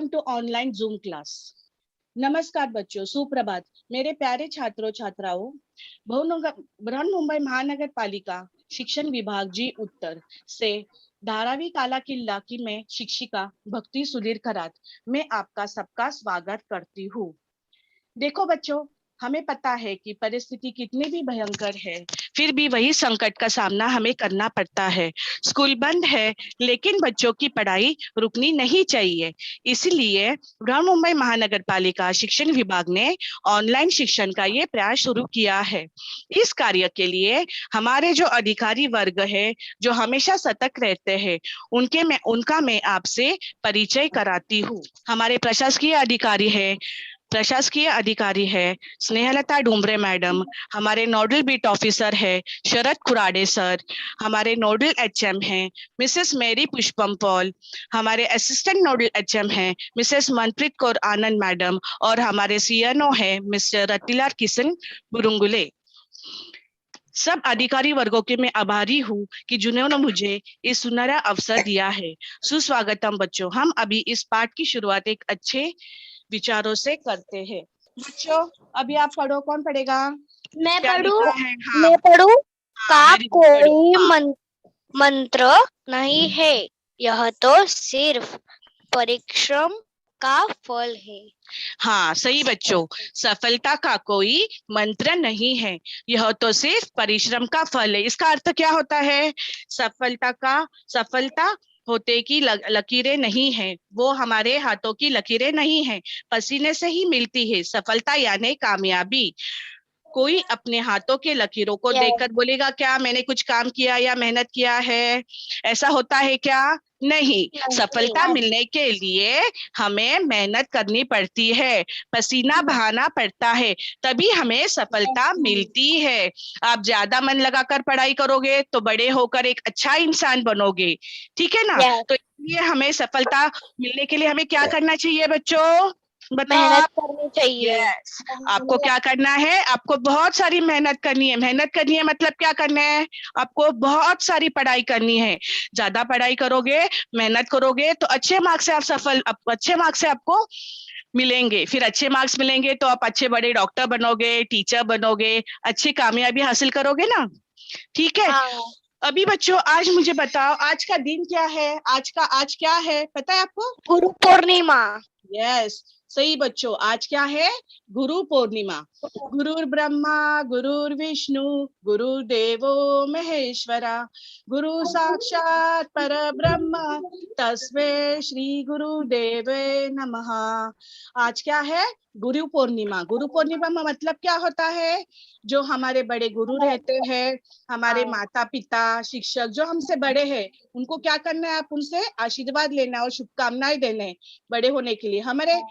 Welcome to online Zoom class. नमस्कार बच्चों, सुप्रभात मेरे प्यारे छात्रों छात्राओं। बृहन्मुंबई महानगर पालिका शिक्षण विभाग जी उत्तर से धारावी काला किल्ला की मैं शिक्षिका भक्ति सुधीर खरात मैं आपका सबका स्वागत करती हूँ। देखो बच्चों, हमें पता है कि परिस्थिति कितनी भी भयंकर है, फिर भी वही संकट का सामना हमें करना पड़ता है। स्कूल बंद है, लेकिन बच्चों की पढ़ाई रुकनी नहीं चाहिए। इसलिए बृहन्मुंबई महानगर पालिका शिक्षण विभाग ने ऑनलाइन शिक्षण का ये प्रयास शुरू किया है। इस कार्य के लिए हमारे जो अधिकारी वर्ग है, जो हमेशा सतर्क रहते हैं, उनका मैं आपसे परिचय कराती हूँ। हमारे प्रशासकीय अधिकारी है स्नेहलता डुमरे मैडम, हमारे नोडल बीट ऑफिसर है शरद खुराडे सर, हमारे नोडल एचएम हैं मिसेस मेरी पुष्पम पॉल, हमारे असिस्टेंट नोडल एचएम हैं मिसेस मनप्रीत कौर आनंद मैडम, और हमारे सीएनओ है मिस्टर रतिलाल किशन बुरुंगुले। सब अधिकारी वर्गों के मैं आभारी हूँ कि जिन्होंने मुझे इस सुनहरा अवसर दिया है। सुस्वागतम बच्चों। हम अभी इस पाठ की शुरुआत एक अच्छे विचारों से करते हैं। बच्चों, अभी आप पढ़ो। कौन पढ़ेगा? मैं क्या पढ़ूं? लिखा है? हाँ, मैं पढ़ूं? का वेरी गुड, पढ़ो। कोई मंत्र नहीं है, यह तो सिर्फ परिश्रम का फल है। हाँ, सही बच्चों, सफलता का कोई मंत्र नहीं है, यह तो सिर्फ परिश्रम का फल है। इसका अर्थ क्या होता है? सफलता होते की लकीरें नहीं है, वो हमारे हाथों की लकीरें नहीं है, पसीने से ही मिलती है सफलता यानी कामयाबी। कोई अपने हाथों के लकीरों को देखकर बोलेगा क्या मैंने कुछ काम किया या मेहनत किया है? ऐसा होता है क्या? नहीं। सफलता मिलने के लिए हमें मेहनत करनी पड़ती है, पसीना बहाना पड़ता है, तभी हमें सफलता मिलती है। आप ज्यादा मन लगाकर पढ़ाई करोगे तो बड़े होकर एक अच्छा इंसान बनोगे, ठीक है ना? तो इसलिए हमें सफलता मिलने के लिए हमें क्या करना चाहिए बच्चों? बताओ मेहनत आप। करनी चाहिए। यस, आपको क्या करना है? आपको बहुत सारी मेहनत करनी है। मेहनत करनी है मतलब क्या करना है? आपको बहुत सारी पढ़ाई करनी है। ज्यादा पढ़ाई करोगे, मेहनत करोगे तो अच्छे मार्क्स से अच्छे मार्क्स से आपको मिलेंगे। फिर अच्छे मार्क्स मिलेंगे तो आप अच्छे बड़े डॉक्टर बनोगे, टीचर बनोगे, अच्छी कामयाबी हासिल करोगे ना, ठीक है? हाँ। अभी बच्चों, आज मुझे बताओ, आज का दिन क्या है? आज क्या है पता है आपको? गुरु पूर्णिमा। यस, सही बच्चों, आज क्या है? गुरु पूर्णिमा। गुरुर् ब्रह्मा गुरुर्विष्णु गुरुदेवो महेश्वरा, गुरु साक्षात परब्रह्म तस्मै श्री गुरुदेवे नमः। आज क्या है? गुरु पूर्णिमा। गुरु पूर्णिमा में मतलब क्या होता है? जो हमारे बड़े गुरु रहते हैं, हमारे माता पिता शिक्षक जो हमसे बड़े हैं, उनको क्या करना है? आप उनसे आशीर्वाद लेना और शुभकामनाएं देने बड़े होने के लिए। हमारे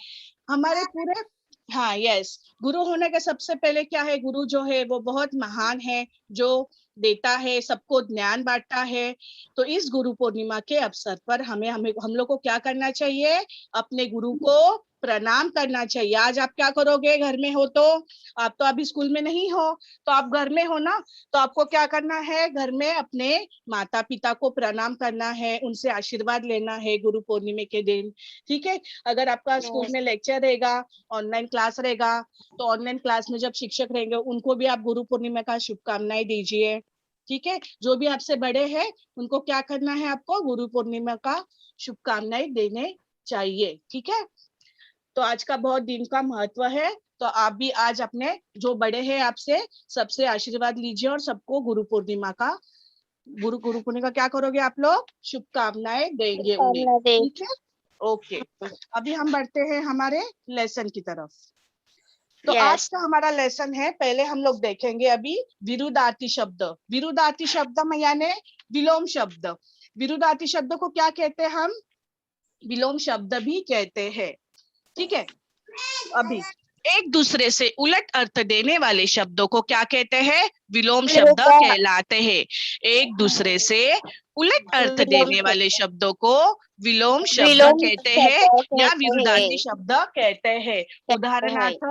हमारे पूरे, हाँ यस, गुरु होने के सबसे पहले क्या है? गुरु जो है वो बहुत महान है, जो देता है, सबको ज्ञान बांटता है। तो इस गुरु पूर्णिमा के अवसर पर हमें हमें हम लोग को क्या करना चाहिए? अपने गुरु को प्रणाम करना चाहिए। आज आप क्या करोगे? घर में हो तो आप तो अभी स्कूल में नहीं हो, तो आप घर में हो ना, तो आपको क्या करना है? घर में अपने माता पिता को प्रणाम करना है, उनसे आशीर्वाद लेना है गुरु पूर्णिमा के दिन, ठीक है? अगर आपका स्कूल में लेक्चर रहेगा, ऑनलाइन क्लास रहेगा, तो ऑनलाइन क्लास में जब शिक्षक रहेंगे उनको भी आप गुरु पूर्णिमा का शुभकामनाएं दीजिए, ठीक है? जो भी आपसे बड़े हैं उनको क्या करना है? आपको गुरु पूर्णिमा का शुभकामनाएं देने चाहिए, ठीक है? तो आज का बहुत दिन का महत्व है, तो आप भी आज अपने जो बड़े हैं आपसे सबसे आशीर्वाद लीजिए और सबको गुरु पूर्णिमा का क्या करोगे आप लोग? शुभकामनाएं देंगे उन्हें, ठीक है? ओके, अभी हम बढ़ते हैं हमारे लेसन की तरफ। तो आज का हमारा लेसन है, पहले हम लोग देखेंगे अभी विरुद्धार्थी शब्द। विरुद्धार्थी शब्द में यानी विलोम शब्द। विरुद्धार्थी शब्द को क्या कहते हैं? हम विलोम शब्द भी कहते हैं, ठीक है? अभी एक दूसरे से उलट अर्थ देने वाले शब्दों को क्या कहते हैं? विलोम शब्द कहलाते हैं। एक दूसरे से उलट अर्थ देने वाले शब्दों को विलोम शब्द कहते हैं या विरुद्धार्थी शब्द कहते हैं। उदाहरणार्थ,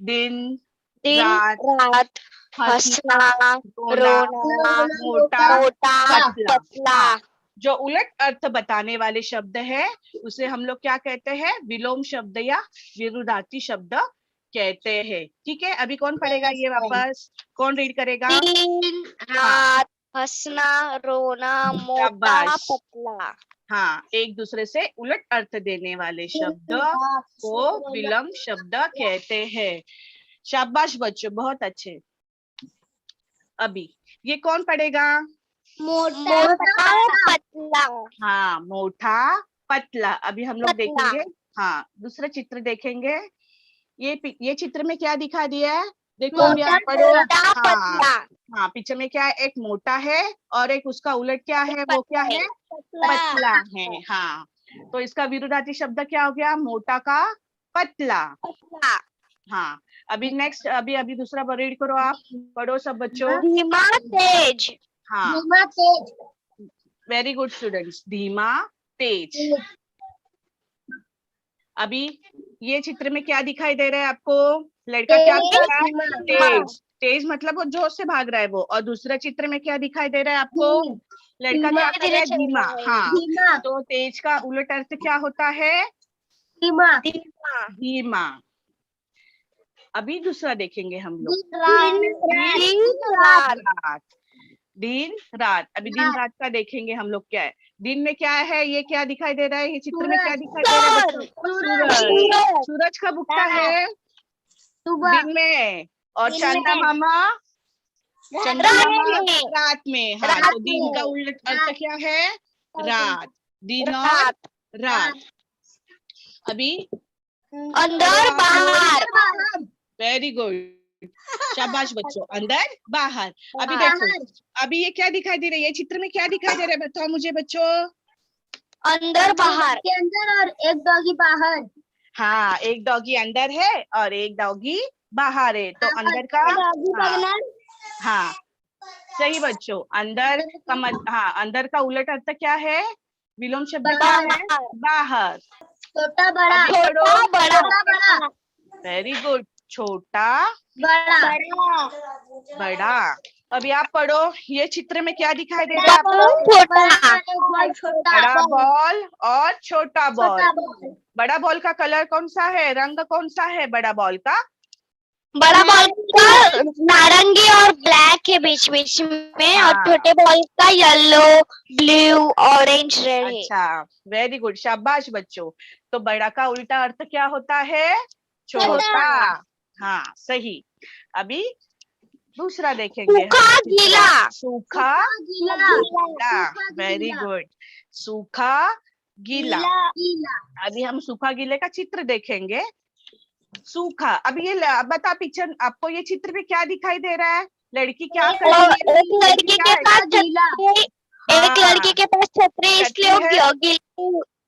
दिन, रात, हंसना, रोना, मोटा, पतला। जो उलट अर्थ बताने वाले शब्द है उसे हम लोग क्या कहते हैं, विलोम शब्द या विरुद्धार्थी शब्द कहते हैं। ठीक है, अभी कौन पढ़ेगा ये वापस, कौन रीड करेगा? दिन रात, हंसना, रोना, मोटा, शाबाश। पतला। हाँ, एक दूसरे से उलट अर्थ देने वाले शब्द को विलोम शब्द कहते हैं। शाबाश बच्चों, बहुत अच्छे। अभी ये कौन पढ़ेगा? मोटा, पतला। हाँ, मोटा पतला। अभी हम लोग पतला। देखेंगे, हाँ दूसरा चित्र देखेंगे। ये चित्र में क्या दिखा दिया है, देखो अभी आप पढ़ो। मोटा, हाँ पतला। हाँ, पीछे में क्या है, एक मोटा है और एक उसका उलट क्या है, वो क्या है, पतला। पतला है। हाँ, तो इसका विरुद्धार्थी शब्द क्या हो गया, मोटा का पतला। पतला। हाँ, अभी नेक्स्ट, अभी अभी दूसरा रीड करो, आप पढ़ो सब बच्चों। धीमा, तेज। हाँ, धीमा, तेज। वेरी गुड स्टूडेंट्स, धीमा तेज। अभी ये चित्र में क्या दिखाई दे रहा है आपको, लड़का क्या कर रहा है, तेज। तेज मतलब वो जोर से भाग रहा है वो। और दूसरा चित्र में क्या दिखाई दे रहा है आपको, लड़का क्या कर रहा है, धीमा। हाँ, तो तेज का उलट अर्थ क्या होता है, धीमा। धीमा। अभी दूसरा देखेंगे हम लोग, रात। दिन रात। अभी दिन रात का देखेंगे हम लोग, क्या है, दिन में क्या है, ये क्या दिखाई दे रहा है, ये चित्र में क्या दिखाई दे रहा है बच्चों, सूरज। सूरज कब उगता है, दिन में। और चंदा मामा, चंदा मामा रात में। हाँ, तो दिन का उलट अर्थ क्या है, रात। दिन और रात। अभी अंदर, बाहर। वेरी गुड, शाबाश बच्चों, अंदर बाहर। अभी देखो, अभी ये क्या दिखाई दे रहा है, ये चित्र में क्या दिखाई दे रहा है, बताओ मुझे बच्चों। अंदर, बाहर। के अंदर और एक डॉगी बाहर। हाँ, एक डॉगी अंदर है और एक डॉगी बाहर है। तो अंदर का, हाँ सही बच्चों, अंदर का हाँ, अंदर का उलट अर्थ क्या है, विलोम शब्द क्या है, बाहर। छोटा बड़ा। छोटा, बड़ा। वेरी गुड, छोटा बड़ा। बड़ा। अभी आप पढ़ो, ये चित्र में क्या दिखाई दे रहा है आपको, छोटा बड़ा बॉल और छोटा बॉल। बड़ा बॉल का कलर कौन सा है, रंग कौन सा है बड़ा बॉल का, बड़ा बॉल का नारंगी और ब्लैक है बीच बीच में। हाँ। और छोटे बॉल का येलो, ब्लू, ऑरेंज, रेड है। अच्छा, वेरी गुड, शाबाश बच्चों। तो बड़ा का उल्टा अर्थ क्या होता है, छोटा। हाँ सही। अभी दूसरा देखेंगे, सूखा, गीला। सूखा गीला। वेरी गुड, सूखा गीला। अभी हम सूखा गीले का चित्र देखेंगे। सूखा, अभी ये बता पिक्चर, आपको ये चित्र में क्या दिखाई दे रहा है, लड़की क्या कर रही है, एक लड़की के पास छतरी, एक लड़की के पास छतरी, इसलिए वो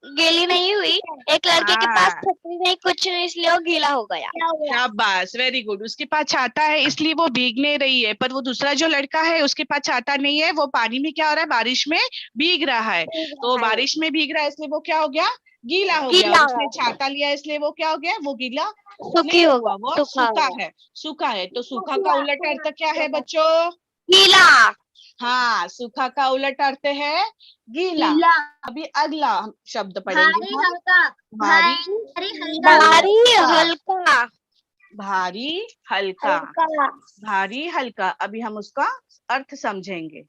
गीली नहीं हुई। एक लड़के के पास छतरी नहीं, कुछ नहीं, इसलिए वो गीला हो गया। शाबाश, वेरी गुड। उसके पास छाता है इसलिए वो भीग नहीं रही है, पर वो दूसरा जो लड़का है उसके पास छाता नहीं है, वो पानी में क्या हो रहा है, बारिश में भीग रहा है। तो बारिश में भीग रहा है इसलिए वो क्या हो गया, गीला हो गया। और उसने छाता लिया इसलिए वो क्या हो गया, वो गीला नहीं हुआ, वो सूखा है। सूखा है, तो सूखा का उलट अर्थ क्या है बच्चों, गीला। हाँ, सूखा का उलट अर्थ है गीला। अभी अगला शब्द पढ़ेंगे, भारी भारी, हल्का। भारी हल्का। भारी हल्का, अभी हम उसका अर्थ समझेंगे,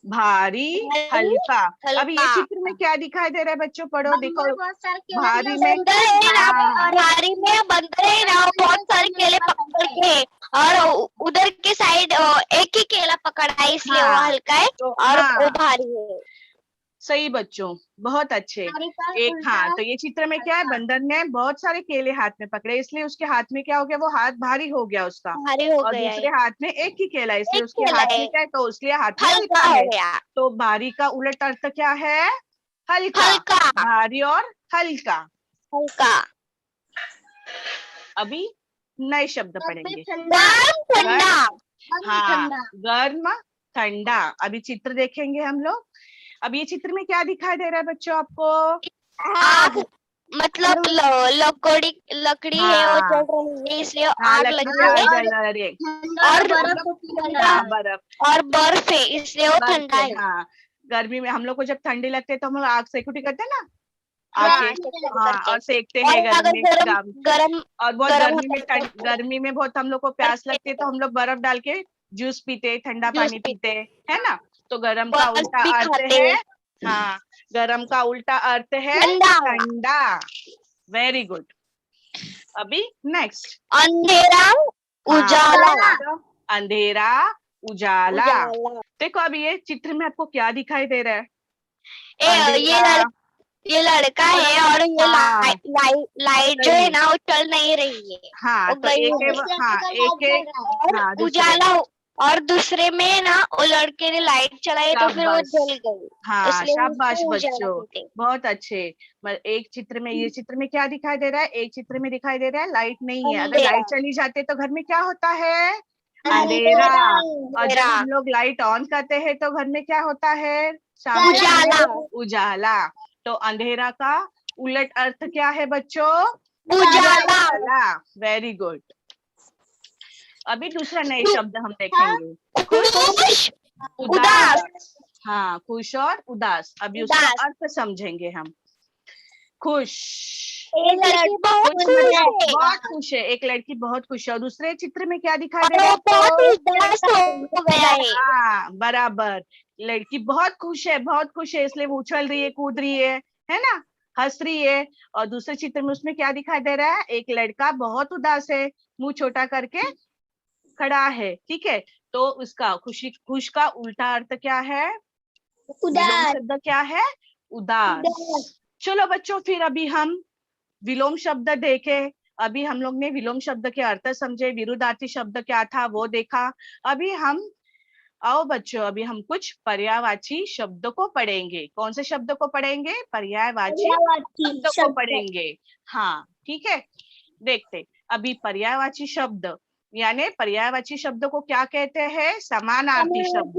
भारी हल्का। अभी ये चित्र में क्या दिखाई दे रहा है बच्चों, पढ़ो देखो, भारी में, भारी में बंदर है ना, बहुत सारे केले पकड़ के, और उधर के साइड एक ही केला पकड़ा है, इसलिए वो हल्का है और वो भारी है। सही बच्चों, बहुत अच्छे। एक, हाँ, तो ये चित्र में क्या है, बंदर ने बहुत सारे केले हाथ में पकड़े, इसलिए उसके हाथ में क्या हो गया, वो हाथ भारी हो गया उसका। भारी हो और गया दूसरे हाथ में एक ही केला, इसलिए उसके केला हाथ में है। क्या है, तो इसलिए हाथ में हल्का हल्का हो है। गया। तो भारी का उलट अर्थ क्या है, हल्का। हल्का। भारी और हल्का। हल्का। अभी नए शब्द पढ़ेंगे, गर्म, ठंडा। हाँ, गर्म ठंडा। अभी चित्र देखेंगे हम लोग। अब ये चित्र में क्या दिखाई दे रहा है बच्चों आपको, आग, मतलब लकड़ी है, वो जल रही है, इसलिए आग लगी है। और बर्फ, और बर्फ है, इसलिए वो ठंडा है। हाँ, गर्मी में हम लोग को जब ठंडी लगती है तो हम लोग आग सेकुटी करते हैं ना, हाँ, आग के, सेकते हाँ, करते। और सेकते और हैं अगर गर्मी गरम गरम और बहुत गरम गर्मी में होता है तो गर्मी में बहुत हम लोग को प्यास लगती है तो हम लोग बर्फ डाल के जूस पीते, ठंडा जूस पानी पीते, है ना। तो गरम का बर्फ उल्टा भी अर्थ खाते है, हैं। हाँ, गरम का उल्टा अर्थ है ठंडा। ठंडा। Very good. अभी नेक्स्ट, अंधेरा हाँ, उजाला। अंधेरा उजाला। उजाला। देखो अभी ये चित्र में आपको क्या दिखाई दे रहा है? ये ये लड़का है और ये हाँ, लाइट जो है ना वो चल नहीं रही है, हाँ, वो तो गई एक है है। हाँ, एक है, और हाँ, दूसरे, उजाला और दूसरे में ना वो लड़के ने लाइट चलाई तो फिर वो शाबाश, जल गई, हाँ, इसलिए शाबाश उसको उजाला बच्चों, कहते हैं। बहुत अच्छे। एक चित्र में, ये चित्र में क्या दिखाई दे रहा है? एक चित्र में दिखाई दे रहा है लाइट नहीं है। अगर अंधेरा। लाइट चली जाती है तो घर में क्या होता है? अंधेरा। और जब हम लोग लाइट ऑन करते हैं तो घर में क्या होता है? सामने उजाला। उजाला। तो अंधेरा का उलट अर्थ क्या है बच्चों? उजाला। उजाला। Very good. अभी दूसरा नए शब्द हम देखेंगे, खुश उदास। हाँ, खुश और उदास। अभी उसका उदास। अर्थ समझेंगे हम। खुश, एक लड़की बहुत खुश खुश है बहुत खुश है, एक लड़की बहुत खुश है। और दूसरे चित्र में क्या दिखाई दे और रहा वो बहुत है? उदास हो गया है। हाँ, बराबर। लड़की बहुत खुश है, बहुत खुश है, इसलिए वो उछल रही है, कूद रही है ना, हंस रही है। और दूसरे चित्र में उसमें क्या दिखाई दे रहा है? एक लड़का बहुत उदास है, मुंह छोटा करके खड़ा है, ठीक है। तो उसका खुश का उल्टा अर्थ क्या है? विलोम शब्द क्या है? उदास। चलो बच्चों, फिर अभी हम विलोम शब्द देखे। अभी हम लोग ने विलोम शब्द के अर्थ समझे, विरुद्धार्थी शब्द क्या था वो देखा। अभी हम, आओ बच्चों, अभी हम कुछ पर्यायवाची शब्द को पढ़ेंगे। कौन से शब्द को पढ़ेंगे? पर्यायवाची शब्द को पढ़ेंगे। हाँ, ठीक है। देखते, अभी पर्यायवाची शब्द यानी पर्यायवाची शब्द को क्या कहते हैं? समानार्थी शब्द।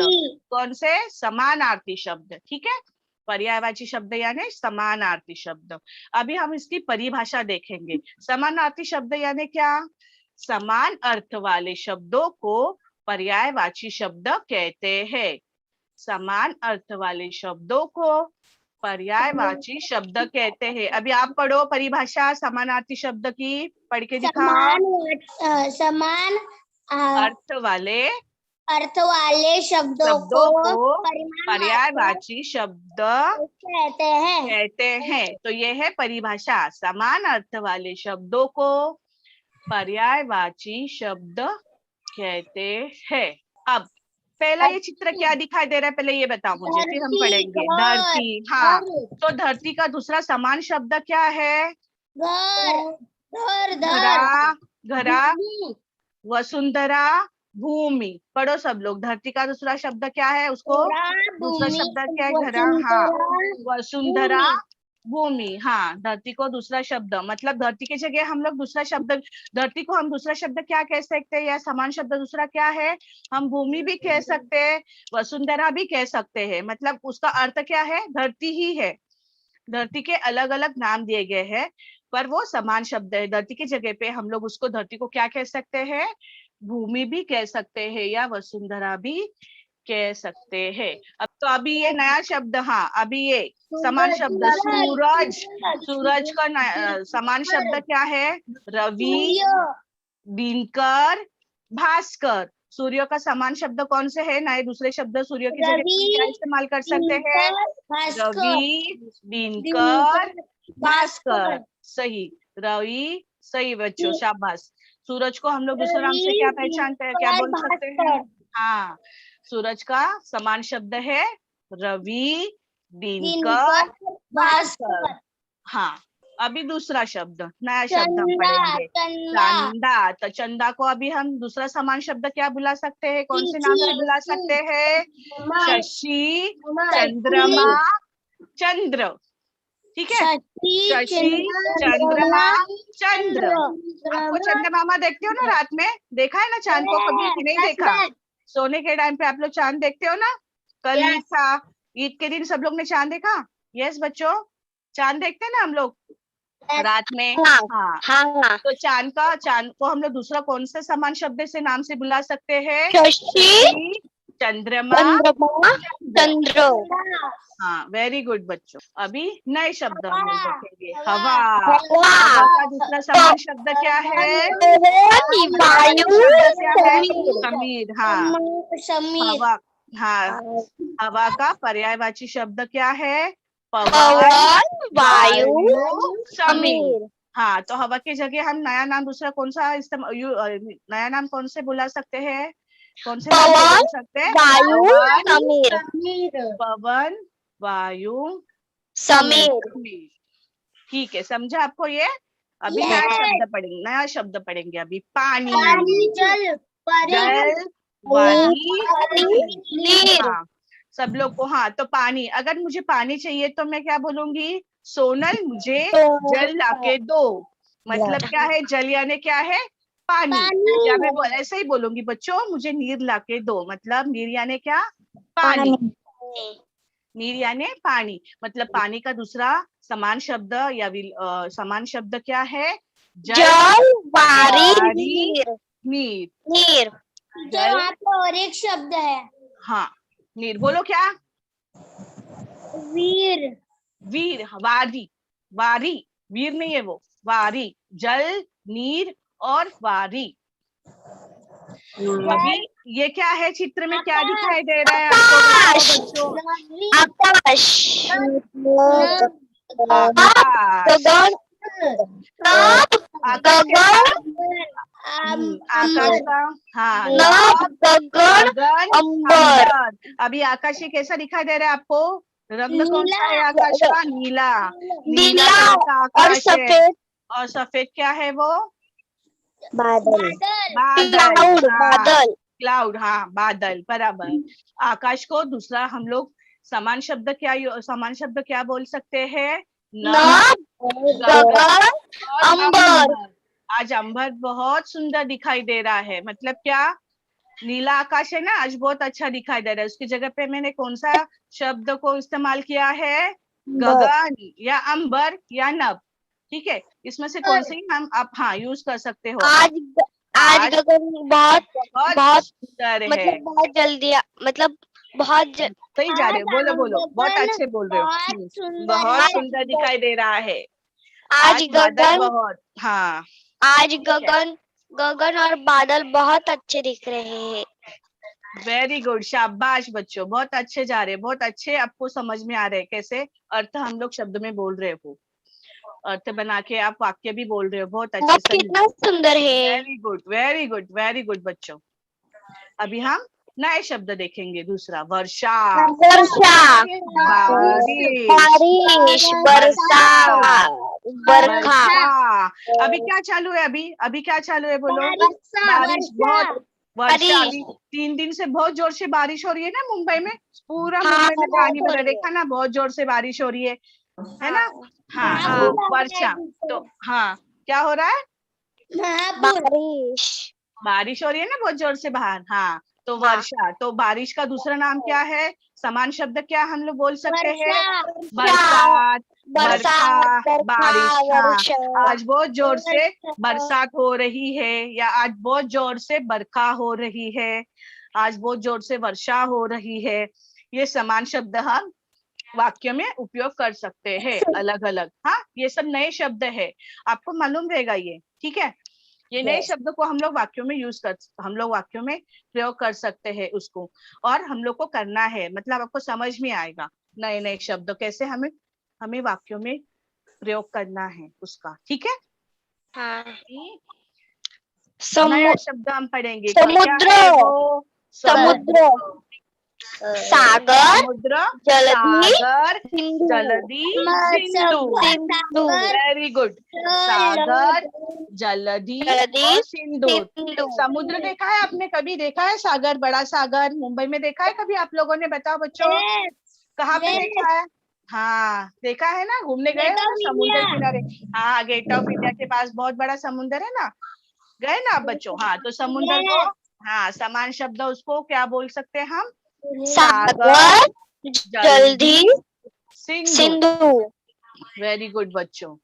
कौन से? समानार्थी शब्द, ठीक है। पर्यायवाची शब्द यानी समानार्थी शब्द। अभी हम इसकी परिभाषा देखेंगे। समानार्थी शब्द यानी क्या? समान अर्थ वाले शब्दों को पर्यायवाची शब्द कहते हैं। समान अर्थ वाले शब्दों को पर्यायवाची शब्द कहते हैं। अभी आप पढ़ो परिभाषा समानार्थी शब्द की, पढ़ के दिखाओ। समान अर्थ वाले शब्दों को पर्यायवाची शब्द कहते हैं। तो ये है परिभाषा, समान अर्थ वाले शब्दों को पर्यायवाची शब्द कहते हैं। अब पहला ये चित्र क्या दिखाई दे रहा है, पहले ये बताओ मुझे, फिर हम पढ़ेंगे। धरती, हाँ, तो धरती का दूसरा समान शब्द क्या है? घरा, घरा, वसुंधरा, भूमि। पढ़ो सब लोग। धरती का दूसरा शब्द क्या है? उसको दूसरा शब्द क्या है? घरा, हाँ, वसुंधरा, भूमि। हाँ, धरती को दूसरा शब्द, मतलब धरती की जगह हम लोग दूसरा शब्द, धरती को हम दूसरा शब्द क्या कह सकते हैं? या समान शब्द दूसरा क्या है? हम भूमि भी कह सकते हैं, वसुंधरा भी कह सकते हैं। मतलब उसका अर्थ क्या है? धरती ही है। धरती के अलग अलग नाम दिए गए हैं पर वो समान शब्द है। धरती की जगह पे हम लोग उसको, धरती को क्या कह सकते हैं? भूमि भी कह सकते हैं या वसुंधरा भी कह सकते हैं। अब तो अभी ये नया शब्द, हाँ, अभी ये समान शब्द सूरज। सूरज का समान शब्द क्या है? रवि, दिनकर, भास्कर। सूर्य का समान शब्द कौन से है? नए दूसरे शब्द सूर्य की जगह क्या इस्तेमाल कर सकते हैं? रवि, दिनकर, भास्कर। सही, रवि, सही बच्चों, शाबाश। सूरज को हम लोग दूसरे नाम से क्या पहचानते हैं, क्या बोल सकते हैं? हाँ, सूरज का समान शब्द है रवि, दिनकर, भास्कर। हाँ, अभी दूसरा शब्द, नया शब्द हम पढ़ेंगे, चंदा। तो चंदा को अभी हम दूसरा समान शब्द क्या बुला सकते हैं? कौन से नाम से बुला सकते हैं? शशि, चंद्रमा, चंद्र। ठीक है, शशि, चंद्रमा, चंद्र। आपको चंद्रमा देखते हो ना रात में? देखा है ना चांद को कभी कि नहीं देखा? सोने के टाइम पे आप लोग चांद देखते हो ना? कल ईद था, ईद के दिन सब लोग ने चांद देखा? यस बच्चों, चांद देखते हैं ना हम लोग रात में। हाँ, तो चांद को हम लोग दूसरा कौन से समान शब्द से नाम से बुला सकते हैं? शशि, चंद्रमा, चंद्रमा, चंद्र, हाँ वेरी गुड बच्चों। अभी नए शब्द हम लोग देखेंगे। हवा, हवा, हवा का दूसरा समान शब्द क्या है? पवन, वायु, शब्द क्या है? समीर, समीर, हाँ। समीर, हवा, हाँ, हवा का पर्यायवाची शब्द क्या है? पवन, पवन, वायु, समीर। समीर, हाँ, तो हवा की जगह हम नया नाम दूसरा कौन सा नया नाम कौन से बुला सकते हैं? कौन से नाम से पवन, बोल सकते हैं? वायु, पवन, समीर, पवन, वायु, समीर। समीर। ठीक है, समझा आपको ये? अभी नया शब्द पढ़ेंगे, नया शब्द पढ़ेंगे अभी। पानी, जल, जल, वाणी, नीर, हाँ, सब लोग को। हाँ, तो पानी, अगर मुझे पानी चाहिए तो मैं क्या बोलूंगी? सोनल मुझे जल लाके दो। मतलब क्या है? जल यानी क्या है? पानी। या मैं ऐसे ही बोलूंगी बच्चों, मुझे नीर लाके दो। मतलब नीर यानी क्या? पानी। नीर यानी पानी। मतलब पानी का दूसरा समान शब्द या समान शब्द क्या है? जल, वारी, वारी, नीर, नीर। नीर। जो यहाँ पे और एक शब्द है, हाँ, नीर बोलो क्या? वीर, वीर, वारी, वारी, वीर नहीं है वो, वारी। जल, नीर और वारी। अभी ये क्या है? चित्र में क्या दिखाई दे रहा है आपको बच्चों? आकाश, आकाश, गगन, आकाश कैसा? आकाश अम्बर, का, हाँ, नभ, गगन, गगन, अंबर। अंबर। अभी आकाश ये कैसा दिखाई दे रहा है आपको? रंग कौन सा है आकाश का? नीला, नीला नीला कलर का और आकाश है। सफेद और सफेद क्या है वो? बादल, बादल, क्लाउड, हाँ, बादल। क्लाउड, हाँ, बादल, बराबर। आकाश को दूसरा हम लोग समान शब्द क्या बोल सकते हैं? नभ, गगन, और अंबर। आज अंबर बहुत सुंदर दिखाई दे रहा है। मतलब क्या? नीला आकाश है ना, आज बहुत अच्छा दिखाई दे रहा है। उसकी जगह पे मैंने कौन सा शब्द को इस्तेमाल किया है? गगन या अंबर या नभ। ठीक है, इसमें से कौन सी हम आप हाँ यूज कर सकते हो? आज आज गगन बहुत बहुत बहुत सुंदर है। मतलब बहुत जल्दी मतलब बहुत सही जा रहे हो, बोलो बोलो, बहुत अच्छे बोल रहे हो। बहुत सुंदर दिखाई दे रहा है। आज बादल गगन बहुत, हाँ, आज गगन गगन और बादल बहुत अच्छे दिख रहे हैं। वेरी गुड, शाबाश बच्चों, बहुत अच्छे जा रहे हैं, बहुत अच्छे आपको समझ में आ रहे हैं कैसे अर्थ हम लोग शब्द में बोल रहे हो। अर्थ बना के आप वाक्य भी बोल रहे हो, बहुत अच्छे। नभ कितना सुंदर है। Very good, very good, very good बच्चों। अभी हम नए शब्द देखेंगे। दूसरा, वर्षा, वर्षा, बारिश, बारिश, बरसा, बरखा, वर्षा। अभी क्या चालू है? अभी अभी क्या चालू है बोलो? बारिश, बहुत वर्षा। अभी 3 दिन से बहुत जोर से बारिश हो रही है ना मुंबई में। पूरा हाँ, मुंबई में पानी बहुत हो भरा, रही है। देखा ना, बहुत जोर से बारिश हो रही है ना? हाँ, तो वर्षा, तो हाँ, क्या हो रहा है? बारिश, बारिश हो रही है ना बहुत जोर से बाहर। हाँ, तो वर्षा। तो बारिश का दूसरा नाम क्या है? समान शब्द क्या हम लोग बोल सकते हैं? बरसात, बरखा, बरसात, बारिश। बरखा, हाँ, वर्षा, आज बहुत जोर से बरसात हो रही है, या आज बहुत जोर से बरखा हो रही है, आज बहुत जोर से वर्षा हो रही है। ये समान शब्द हम वाक्य में उपयोग कर सकते हैं अलग अलग। हाँ, ये सब नए शब्द है, आपको मालूम रहेगा ये। ठीक है, ये नए शब्द को हम लोग वाक्यों में हम लोग वाक्यों में प्रयोग कर सकते हैं उसको। और हम लोग को करना है, मतलब आपको समझ में आएगा नए नए शब्द कैसे हमें वाक्यों में प्रयोग करना है उसका। ठीक है, हाँ, नया शब्द हम पढ़ेंगे। समुद्र, क्या है वो? समुद्र, सागर, समुद्र, जलधि, सागर, सिंधु, जलधि, सिंधु। वेरी गुड, सागर, जलधि और सिंधु। समुद्र देखा है आपने? कभी देखा है सागर, बड़ा सागर मुंबई में देखा है कभी आप लोगों ने? बताओ बच्चों, कहाँ पे देखा है? हाँ, देखा है ना, घूमने गए हो ना समुद्र किनारे? हाँ, गेट ऑफ इंडिया के पास बहुत बड़ा समुद्र है ना, गए ना आप बच्चों? हाँ, तो समुद्र को हाँ समान शब्द उसको क्या बोल सकते हैं हम? सागर, जलधि, सिंधु। वेरी गुड बच्चों।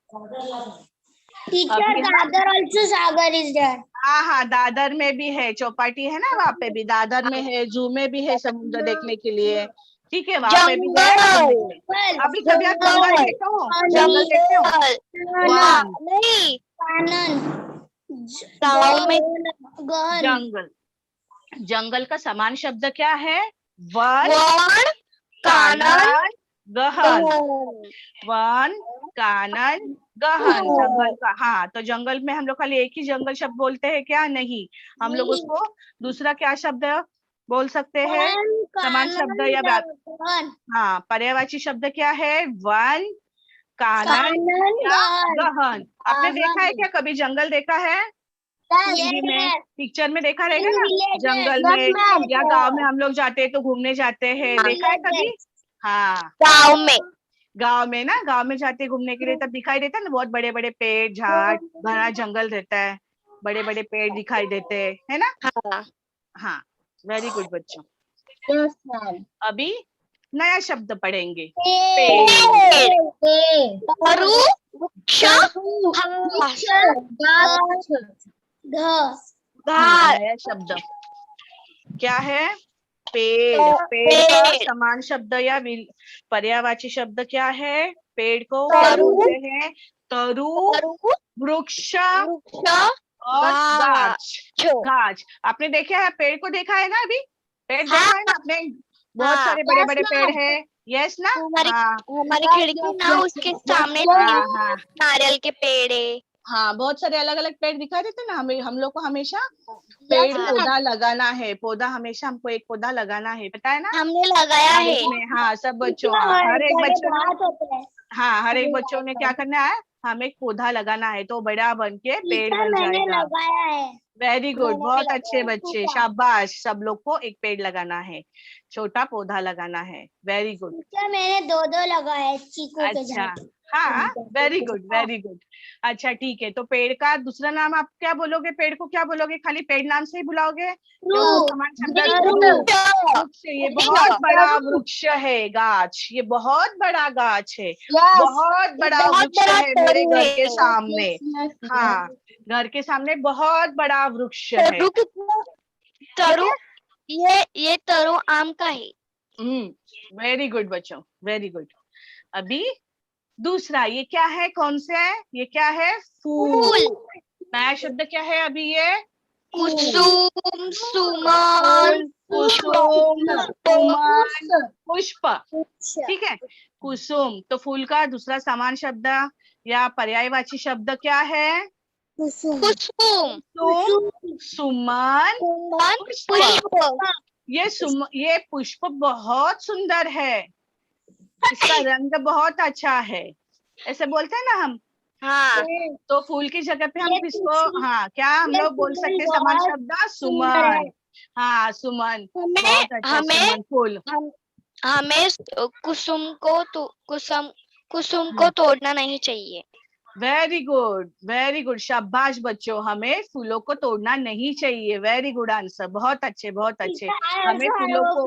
Teacher, the other also Sagar is there. हाँ हाँ, दादर में भी है, चौपाटी है ना, वहाँ पे भी दादर में है, जू में भी है समुद्र देखने के लिए। ठीक है, वहाँ पे भी गए घूमने के लिए। अभी कभी आप जंगल देखो, जंगल देखते हो? वन, नहीं, कानन, गाँव में गहन, जंगल। जंगल का समान शब्द क्या है? वन, वन, कानन, कानन, गहन। गहन। वन, कानन, गहन। जंगल का, हाँ, तो जंगल में हम लोग खाली एक ही जंगल शब्द बोलते हैं क्या? नहीं, हम लोग उसको दूसरा क्या शब्द बोल सकते हैं? समान शब्द या गहन, हाँ, पर्यायवाची शब्द क्या है? वन, कानन या गहन। आपने देखा है क्या, कभी जंगल देखा है? टीवी में, पिक्चर में देखा रहेगा ना, जंगल में या गांव में हम लोग जाते हैं तो घूमने जाते हैं, देखा है कभी? हाँ, गाँव में। गांव में ना, गांव में जाते हैं घूमने के लिए, तब दिखाई देता है ना, बहुत बड़े बड़े पेड़ झाड़, घना जंगल रहता है, बड़े बड़े पेड़ दिखाई देते हैं, है ना? हाँ, हाँ, वेरी गुड बच्चों। अभी नया शब्द पढ़ेंगे, पेड़। पेड़, तरु, वृक्ष, घास, नया शब्द क्या है? पेड़। पेड़ का पेड़, समान शब्द या पर्यायवाची शब्द क्या है? पेड़ को तरु, बोलते हैं तरु, तरु, वृक्ष वृक्ष, और गाछ। गाछ। गाछ, आपने देखा है पेड़ को? देखा है ना अभी? पेड़ हाँ, देखा है ना आपने? बहुत हाँ। सारे बड़े बड़े पेड़ है, यस ना? हमारी हाँ हमारी खिड़की ना, उसके सामने हाँ हाँ नारियल के पेड़ है। हाँ, बहुत सारे अलग अलग पेड़ दिखाई देते ना हमें। हम लोग को हमेशा पेड़ पौधा लगाना है, पौधा हमेशा हमको एक पौधा लगाना है, पता है ना? हमने लगाया है। बारिश में, हाँ, सब बच्चों, हाँ, हर एक बच्चों ने, हाँ, हर एक बच्चों ने क्या करना है? हमें एक पौधा लगाना है, तो बड़ा बन के पेड़ बन मैंने जाएगा। लगाया है। वेरी गुड, मैंने भी बहुत अच्छे लगाया है। बच्चे, शाबाश। सब लोग को एक पेड़ लगाना है, छोटा पौधा लगाना है, वेरी गुड। टीचर मैंने दो दो लगाए हैं, चीकू के अच्छा, झाड़। हाँ, वेरी गुड, वेरी गुड। अच्छा, ठीक है, तो पेड़ का दूसरा नाम आप क्या बोलोगे? पेड़ को क्या बोलोगे? खाली पेड़ नाम से ही बुलाओगे या उसको समान शब्द? वृक्ष, ये बहुत बड़ा वृक्ष है। गाछ, ये बहुत बड़ा गाछ है, बहुत बड़ा बहुत वृक्ष बड़ा है मेरे तरु घर है। के सामने। हाँ, घर के सामने बहुत बड़ा वृक्ष है। तरु कितना? तरु, ये तरु आम का है। वेरी गुड बच्चों, वेरी गुड। अभी दूसरा, ये क्या है? कौन से है? ये क्या है? फूल। नया शब्द क्या है अभी? ये कुसुम, सुमन, फूल, कुसुम, सुमन, पुष्प। ठीक है, कुसुम, तो फूल का दूसरा समान शब्द या पर्यायवाची शब्द क्या है? कुसुम, कुसुम, सुमन, पुष्प। ये पुष्प बहुत सुंदर है, इसका रंग बहुत अच्छा है, ऐसे बोलते हैं ना हम। हाँ, तो फूल की जगह पे हम किसको, हाँ, क्या हम लोग बोल सकते हैं समान शब्द? सुमन। हाँ, सुमन, बहुत अच्छा सुमन फूल। हमें कुसुम को तोड़ना नहीं चाहिए। वेरी गुड, वेरी गुड, शाबाश बच्चों, हमें फूलों को तोड़ना नहीं चाहिए। वेरी गुड आंसर, बहुत अच्छे, बहुत अच्छे। हमें फूलों को,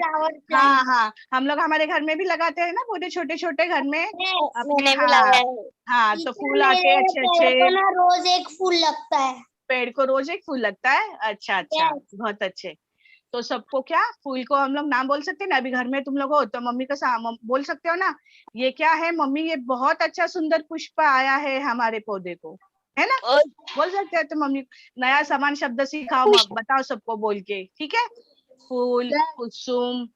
हाँ हाँ, हम लोग हमारे घर में भी लगाते हैं ना पौधे, छोटे छोटे घर में अपने। मैंने भी हाँ लगाया है। हाँ, तो फूल आते हैं अच्छे अच्छे। रोज एक फूल लगता है। पेड़ को रोज एक फूल लगता है? अच्छा अच्छा, बहुत अच्छे। तो सबको क्या, फूल को हम लोग नाम बोल सकते हैं ना? अभी घर में तुम लोग हो तो मम्मी का बोल सकते हो ना, ये क्या है मम्मी? ये बहुत अच्छा सुंदर पुष्प आया है हमारे पौधे को, है ना? बोल सकते हो तो मम्मी। नया समान शब्द सिखाओ, बताओ सबको बोल के, ठीक है? फूल, कुसुम,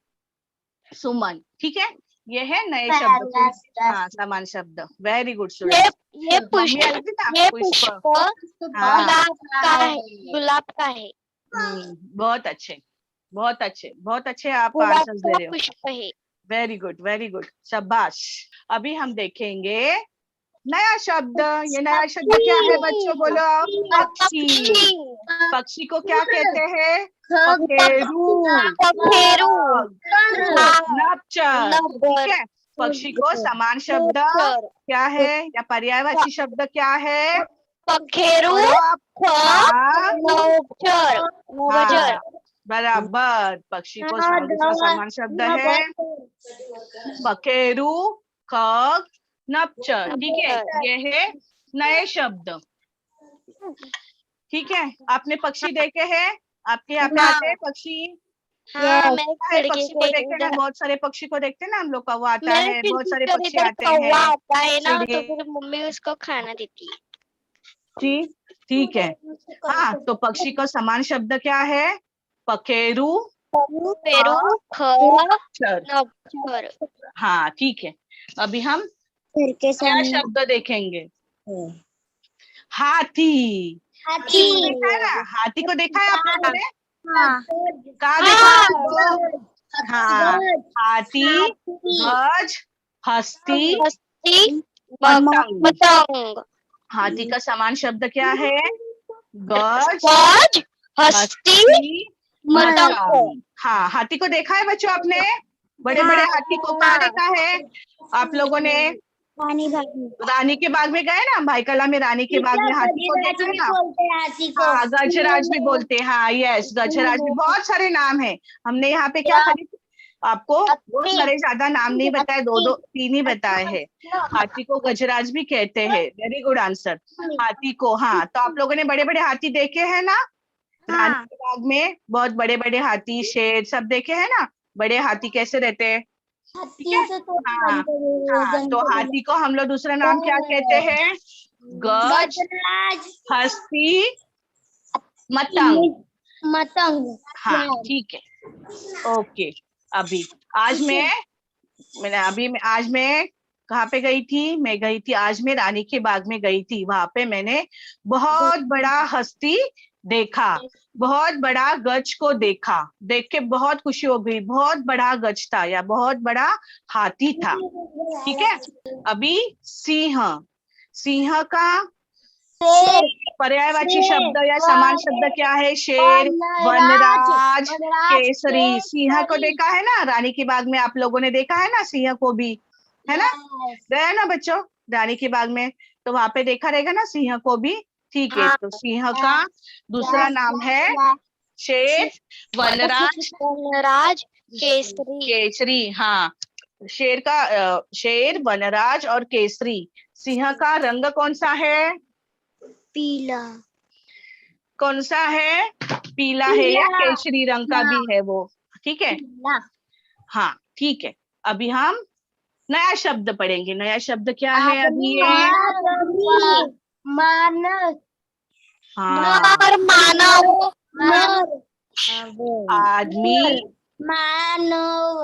सुमन, ठीक है? ये है नए शब्द, हाँ, समान शब्द। Very good student. ये पुष्प गुलाब का है। बहुत अच्छे, बहुत अच्छे, बहुत अच्छे आप गुलाब आंसर दे का रहे हो। पुष्प है। वेरी गुड, वेरी गुड, शाबाश। अभी हम देखेंगे नया शब्द। ये नया शब्द क्या है बच्चों? बोलो। पक्षी। पक्षी को क्या कहते हैं? पखेरु, पखेरु, नपचर, ठीक है? पक्षी को समान शब्द क्या है या पर्यायवाची शब्द क्या है? पखेरु, हाँ, बराबर, पक्षी को दूसरा समान शब्द है पखेरु, खग, नपचर, ठीक है? ये है नए शब्द। ठीक है, आपने पक्षी देखे हैं? आपके यहाँ पे आते हैं पक्षी? हाँ, मैं है, खिड़की पक्षी को से देखे ना, इधर बहुत सारे पक्षी को देखते हैं ना हम लोग, कौवा आता मेरे है, बहुत खिड़की सारे पर पक्षी इधर आते कौवा हैं, आता है ना, तो चिड़िया। फिर मम्मी उसको खाना देती है। जी, ठीक है। हाँ, तो पक्षी का समान शब्द क्या है? पखेरु, पेरू, अक्षर। नक्षर। हाँ, ठीक है। अभी हम घर के क्या सामने शब्द देखेंगे? हाथी। हाथी को हाथी। देखा है ना? हाथी को देखा है आप लोगों ने? हाँ कहाँ देखा है हाँ, आपको? हाँ, हाथी, गज, हस्ती, हस्ती, पतंग। पतंग। हाथी का समान शब्द क्या है? गज, गज, हस्ती, हस्ती, पतंग। पतंग। हाँ, हाथी को देखा है बच्चों आपने? बड़े बड़े हाथी को कहाँ देखा है आप लोगों ने? पानी भागी रानी के बाग में गए ना, भाई कला में रानी के बाग में हाथी को देखा है ना? बोलते हैं हाथी को। हाँ, गजराज भी बोलते हैं। हाँ, यस, गजराज भी, बहुत सारे नाम है। हमने यहाँ पे क्या खाली आपको बहुत सारे ज्यादा नाम नहीं बताए, दो दो तीन ही बताए हैं। हाथी को गजराज भी कहते हैं। Very good answer. हाथी को, हाँ, तो आप लोगों ने बड़े बड़े हाथी देखे हैं ना? रानी के बाग में बहुत बड़े बड़े हाथी, शेर सब देखे हैं ना? बड़े हाथी कैसे रहते हैं? ठीक है। हाँ, हाँ, तो हाथी को हम लोग दूसरा नाम क्या कहते हैं? गज, हस्ती, मतंग। मतंग। हाँ, ठीक है, ओके। अभी आज मैं कहाँ पे गई थी? मैं गई थी, आज मैं रानी के बाग में गई थी। वहां पे मैंने बहुत बड़ा हस्ती देखा, बहुत बड़ा गज को देखा। देख के बहुत खुशी हो गई। बहुत बड़ा गज था या बहुत बड़ा हाथी था। ठीक है। अभी सिंह। सिंह का पर्यायवाची शब्द या समान शब्द क्या है? शेर, वनराज, केसरी। सिंह को देखा है ना रानी के बाग में? आप लोगों ने देखा है ना सिंह को भी? है ना? गए ना बच्चों रानी के बाग में? तो वहां पे देखा रहेगा ना सिंह को भी। ठीक है, तो सिंह का दूसरा नाम है शेर, वनराज, वनराज, केसरी। केसरी। हाँ, शेर, वनराज और केसरी। सिंह का रंग कौन सा है? पीला। कौन सा है? पीला है या केसरी रंग का भी है वो? ठीक है, हाँ, ठीक है। अभी हम नया शब्द पढ़ेंगे। नया शब्द क्या है अभी ये? मानव। हाँ, मानव, आदमी, मानव।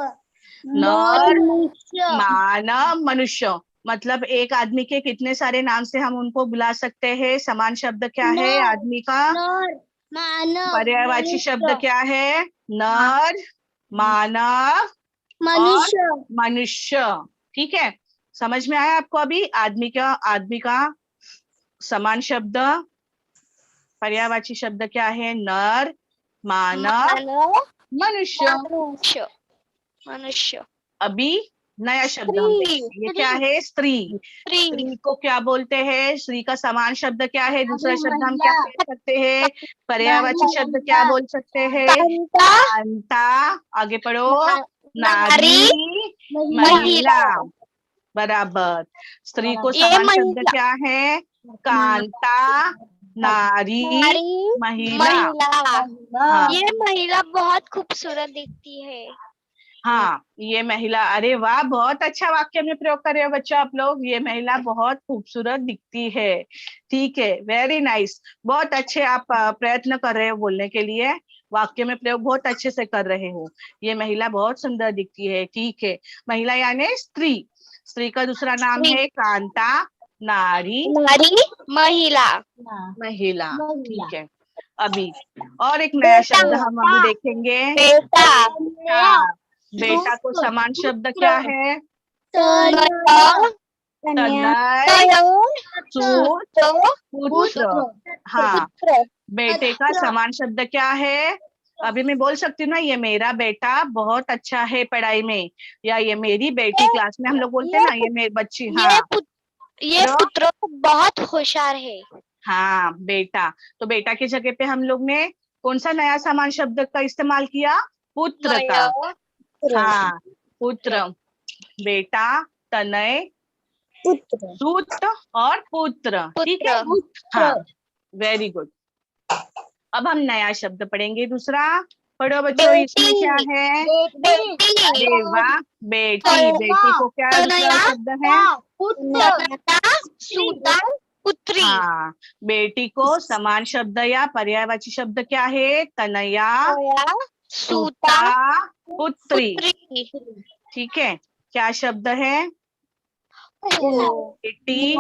नर, मनुष्य। मानव, मनुष्य। मतलब एक आदमी के कितने सारे नाम से हम उनको बुला सकते हैं? समान शब्द क्या है आदमी का? नर, मानव, पर्यायवाची शब्द क्या है? नर, मानव और मनुष्य। मनुष्य। ठीक है, समझ में आया आपको? अभी आदमी का समान शब्द, पर्यायवाची शब्द क्या है? नर, मानव, मनुष्य। मनुष्य, मनुष्य। अभी नया शब्द हम स्त्री, देखेंगे। ये क्या है? स्त्री। स्त्री, स्त्री को क्या बोलते हैं? स्त्री का समान शब्द क्या है? दूसरा शब्द हम क्या कह सकते हैं? पर्यायवाची शब्द क्या बोल सकते हैं? कांता, कांता। आगे पढ़ो। नारी, नारी, महिला। महिला। बराबर। स्त्री को ये समान शब्द महिला, क्या है? कांता, नारी, नारी, महिला। महिला। हाँ, ये महिला बहुत खूबसूरत दिखती है। हाँ, ये महिला। अरे वाह, बहुत अच्छा वाक्य में प्रयोग कर रहे हो बच्चों आप लोग। ये महिला बहुत खूबसूरत दिखती है। ठीक है, वेरी नाइस। बहुत अच्छे आप प्रयत्न कर रहे हो बोलने के लिए। वाक्य में प्रयोग बहुत अच्छे से कर रहे हो। ये महिला बहुत सुंदर दिखती है। ठीक है, महिला यानी स्त्री। स्त्री का दूसरा नाम स्त्री, है कांता, नारी, नारी, महिला। महिला। ठीक है, अभी और एक नया शब्द हम अभी देखेंगे। बेटा, हाँ, बेटा को समान शब्द क्या है? तनय, सूत, पुत्र। हाँ, बेटे का समान शब्द क्या है? अभी मैं बोल सकती हूँ ना, ये मेरा बेटा बहुत अच्छा है पढ़ाई में, या ये मेरी बेटी, क्लास में हम लोग बोलते हैं ना, ये मेरी बच्ची। हाँ, ये पुत्र बहुत होशियार है। हाँ, बेटा। तो बेटा की जगह पे हम लोग ने कौन सा नया समान शब्द का इस्तेमाल किया? पुत्र का। हाँ, पुत्र। बेटा, तनय, पुत्र। सूत और पुत्र। ठीक है, पुत्र, हाँ, वेरी गुड। अब हम नया शब्द पढ़ेंगे दूसरा। पढ़ो बच्चों, इसमें क्या है? बेटी, अरे वाह, बेटी। बेटी को क्या दूसरा शब्द है? सूता, पुत्री। हाँ, बेटी को समान शब्द या पर्यायवाची शब्द क्या है? तनया, सूता, सूता, पुत्री। पुत्री। ठीक है, क्या शब्द है? बेटी,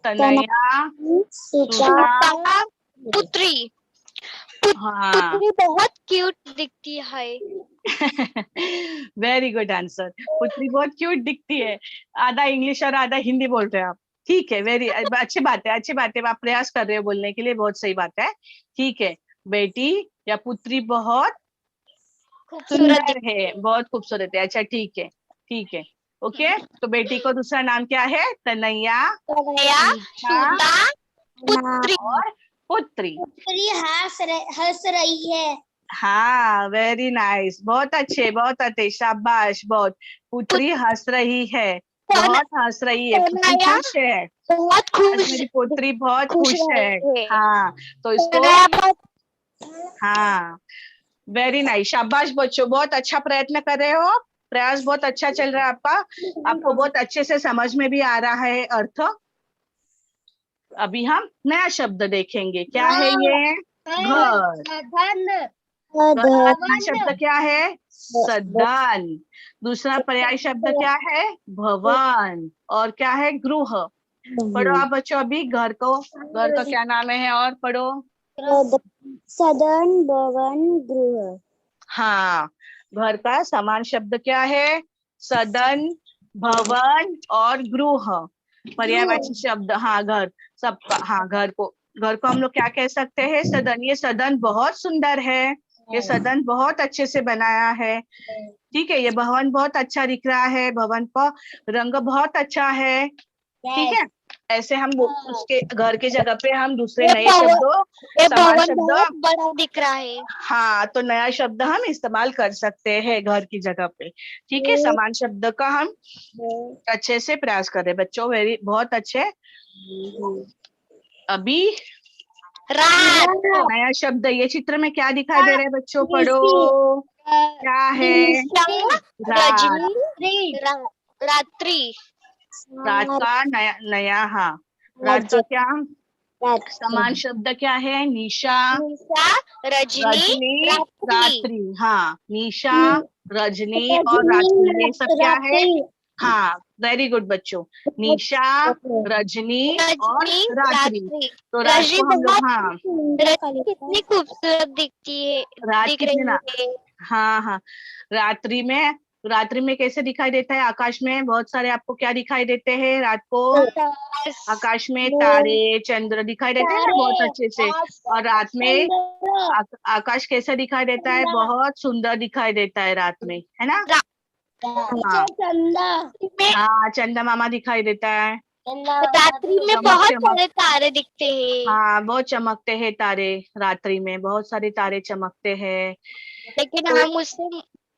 तनया, सूता, पुत्री। हाँ। पुत्री बहुत क्यूट दिखती है। Very good answer. पुत्री बहुत क्यूट दिखती है। आधा इंग्लिश और आधा हिंदी बोल रहे हैं आप। ठीक है, वेरी अच्छी बात है, अच्छी बात है। आप प्रयास कर रहे हो बोलने के लिए, बहुत सही बात है। ठीक है, बेटी या पुत्री बहुत सुंदर है, बहुत खूबसूरत है। अच्छा, ठीक है, ठीक है, ओके। तो बेटी को दूसरा नाम क्या है? तनया, सूता, पुत्री। और पुत्री। पुत्री हंस रही है। हाँ, वेरी नाइस, बहुत अच्छे, शाबाश, बहुत। पुत्री हंस रही है, बहुत हंस रही है, पुत्री तनया खुश है। बहुत आज खुश मेरी पुत्री बहुत खुश खुश है। है। हाँ, तो इसको, तनया बहुत हाँ, वेरी नाइस, शाबाश बच्चों, बहुत अच्छा प्रयत्न कर रहे हो। प्रयास बहुत अच्छा चल रहा है आपका। आपको बहुत अच्छे से समझ में भी आ रहा है अर्थ। अभी हम नया शब्द देखेंगे। क्या है ये? घर। घर का नया शब्द क्या है? सदन। दूसरा पर्याय शब्द क्या है? भवन। और क्या है? गृह। पढ़ो आप बच्चों, अभी घर का क्या नाम है? और पढ़ो। सदन, भवन, गृह। हाँ, घर का समान शब्द क्या है? सदन, भवन और गृह। पर्यायवाची शब्द, हाँ, घर, सबका। हाँ, घर को हम लोग क्या कह सकते हैं? सदन। ये सदन बहुत सुंदर है, ये सदन बहुत अच्छे से बनाया है। ठीक है, ये भवन बहुत अच्छा दिख रहा है, भवन का रंग बहुत अच्छा है। ठीक है, ऐसे हम उसके घर के जगह पे हम दूसरे नए शब्दों, ये समान भवन शब्द, बहुत बड़ा दिख रहा है। हाँ, तो नया शब्द हम इस्तेमाल कर सकते हैं घर की जगह पे। ठीक है, समान शब्द का हम अच्छे से प्रयास करें बच्चों, वेरी बहुत अच्छे। अभी रात, नया शब्द, ये चित्र में क्या दिखाई दे रहा है बच्चों? पढ़ो, क्या है? रात। रात्रि, रात का नया, हाँ, रात का क्या समान शब्द क्या है? निशा, निशा, रजनी, रजनी, रात्रि। रात्रि। हाँ, निशा, रजनी और रात्रि, ये सब क्या है? हाँ, वेरी गुड बच्चों। निशा, रजनी और रजनी, रात्रि। रात्रि। तो रात रजनी को हम लोग, बहुत हाँ, रजनी कितनी खूबसूरत दिखती है, रात दिख कितनी ना, रही है। हाँ हाँ, रात्रि में कैसे दिखाई देता है? आकाश में बहुत सारे आपको क्या दिखाई देते हैं रात को? आकाश में तारे, चंद्र दिखाई देते हैं ना बहुत अच्छे से। और रात में आकाश कैसा दिखाई देता है? बहुत सुंदर दिखाई देता है रात में, है ना? हाँ हाँ, चंदा मामा दिखाई देता है, रात्रि में चमक बहुत चमक। सारे तारे दिखते हैं, हाँ, बहुत चमकते हैं तारे, रात्रि में बहुत सारे तारे चमकते हैं। लेकिन तो हम उसे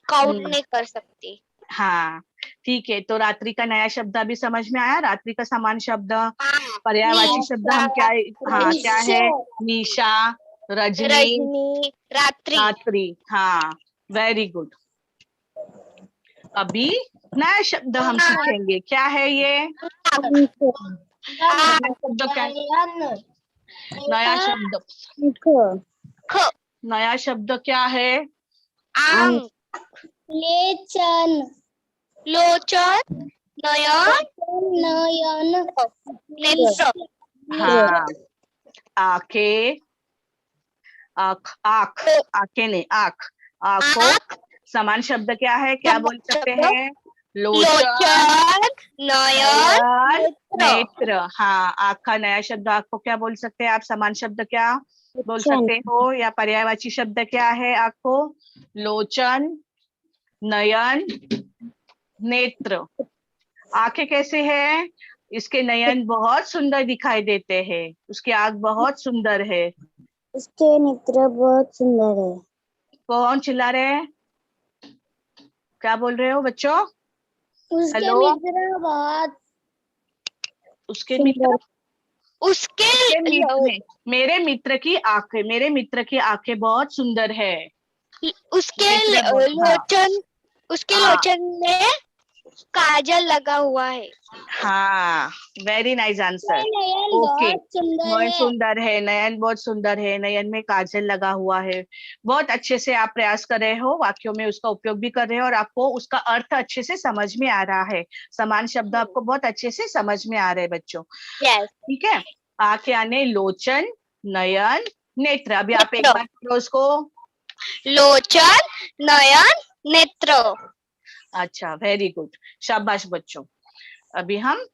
काउंट हम्म, नहीं कर सकते। हाँ, ठीक है, तो रात्रि का नया शब्द अभी समझ में आया। रात्रि का समान शब्द, पर्यायवाची शब्द हम क्या, हाँ, क्या है? निशा, रजनी, रजनी, रात्रि। रात्रि। हाँ, वेरी गुड। अभी नया शब्द हम सीखेंगे। क्या है ये? नया शब्द क्या है? नया शब्द, ख, नया शब्द क्या है? आंख, लेचन, लोचन, नयन, नयन, नेत्र। हाँ, आंखें, आँख, आँख, आंखें नहीं, आँख, आँखों। आंख, समान शब्द क्या है? क्या बोल सकते शब्द हैं? लोचन, लोचन, नयन, नयन, नेत्र। नेत्र। हाँ, आँख का नया शब्द, आँख को क्या बोल सकते हैं आप? समान शब्द क्या बोल सकते हो? या पर्यायवाची शब्द क्या है आँख को? लोचन, नयन, नेत्र। आंखें कैसे है? इसके नयन बहुत सुंदर दिखाई देते हैं, उसकी आँख बहुत सुंदर है। उसके नेत्र बहुत सुंदर है। कौन चिल्ला रहे हैं? क्या बोल रहे हो बच्चों? उसके हेलो, नेत्र बहुत उसके मित्र, उसके मेरे मित्र की आंखें, मेरे मित्र की आंखें बहुत सुंदर है। उसके मित्र बहुत, हाँ। लोचन, उसके हाँ। लोचन में काजल लगा हुआ है। हाँ, वेरी नाइस आंसर। नयन ओके, बहुत सुंदर बहुत है। सुंदर है, नयन बहुत सुंदर है, नयन में काजल लगा हुआ है। बहुत अच्छे से आप प्रयास कर रहे हो, वाक्यों में उसका उपयोग भी कर रहे हो और आपको उसका अर्थ अच्छे से समझ में आ रहा है। समान शब्द आपको बहुत अच्छे से समझ में आ रहे हैं बच्चों। यस। ठीक है, आंखें आने लोचन, नयन, नेत्र। अभी आप एक नेत्र। बार पढ़ो उसको। लोचन, नयन, नेत्र। अच्छा, वेरी गुड, शाबाश बच्चों। अभी हम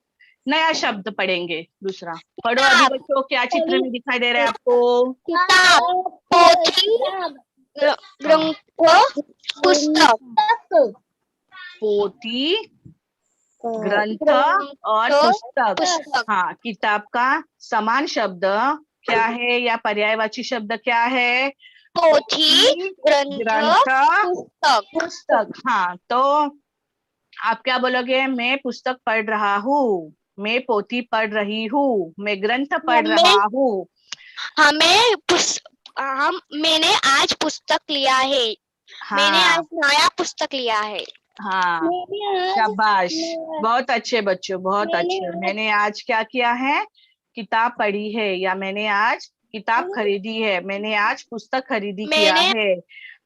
नया शब्द पढ़ेंगे, दूसरा। पढ़ो अभी बच्चों, क्या चित्र में दिखाई दे रहा है आपको? किताब, पोथी, ग्रंथ, पुस्तक। पोथी, ग्रंथ और पुस्तक। पुस्तक। हाँ, किताब का समान शब्द क्या है या पर्यायवाची शब्द क्या है? पोथी, ग्रंथ, ग्रंथ, पुस्तक। पुस्तक। हाँ, तो आप क्या बोलोगे? मैं पुस्तक पढ़ रहा हूँ, मैं पोथी पढ़ रही हूँ, मैं ग्रंथ पढ़ रहा हूँ। मैंने आज पुस्तक लिया है। मैंने हाँ। आज नया पुस्तक लिया है। हाँ, शाबाश, बहुत अच्छे बच्चों, बहुत अच्छे। मैंने आज क्या किया है? किताब पढ़ी है, या मैंने आज किताब खरीदी है, मैंने आज पुस्तक खरीदी किया है।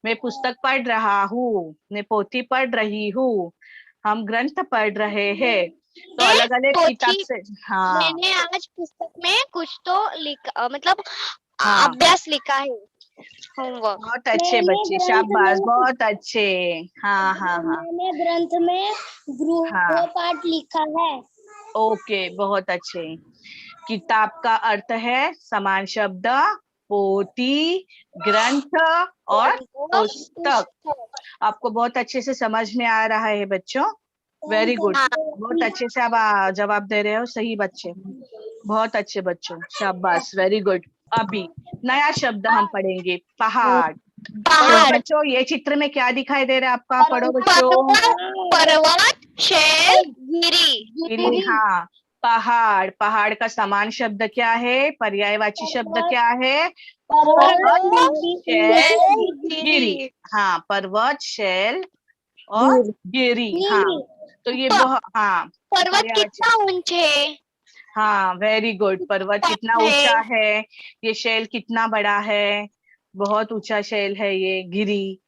मैं पुस्तक पढ़ रहा हूँ, मैं पोथी पढ़ रही हूँ, हम ग्रंथ पढ़ रहे हैं। तो अलग अलग किताब से। हाँ। मैंने आज पुस्तक में कुछ तो लिखा, मतलब हाँ, अभ्यास लिखा है, होमवर्क। बहुत अच्छे बच्चे, शाबाश, बहुत अच्छे। हाँ हाँ हाँ मैंने ग्रंथ में हाँ, गृहपाठ लिखा है। ओके, बहुत अच्छे। किताब का अर्थ है समान शब्द पोथी, ग्रंथ और पुस्तक। आपको बहुत अच्छे से समझ में आ रहा है बच्चों, वेरी गुड। बहुत अच्छे से आप जवाब दे रहे हो, सही बच्चे, बहुत अच्छे बच्चों, शाबाश, वेरी गुड। अभी नया शब्द हम पढ़ेंगे, पहाड़। पढ़ो बच्चों, ये चित्र में क्या दिखाई दे रहा है आपका? पढ़ो बच्चों। पर्वत, शैल, गिरी। हाँ, पहाड़। पहाड़ का समान शब्द क्या है? पर्यायवाची शब्द क्या है? पर्वत, शैल, गिरी। हाँ, पर्वत, शैल और गिरी। हाँ, तो ये बहुत, हाँ, पर्वत कितना ऊंचे है? हाँ, वेरी गुड। पर्वत कितना ऊंचा है, ये शैल कितना बड़ा है, बहुत ऊंचा शैल है ये। गिरी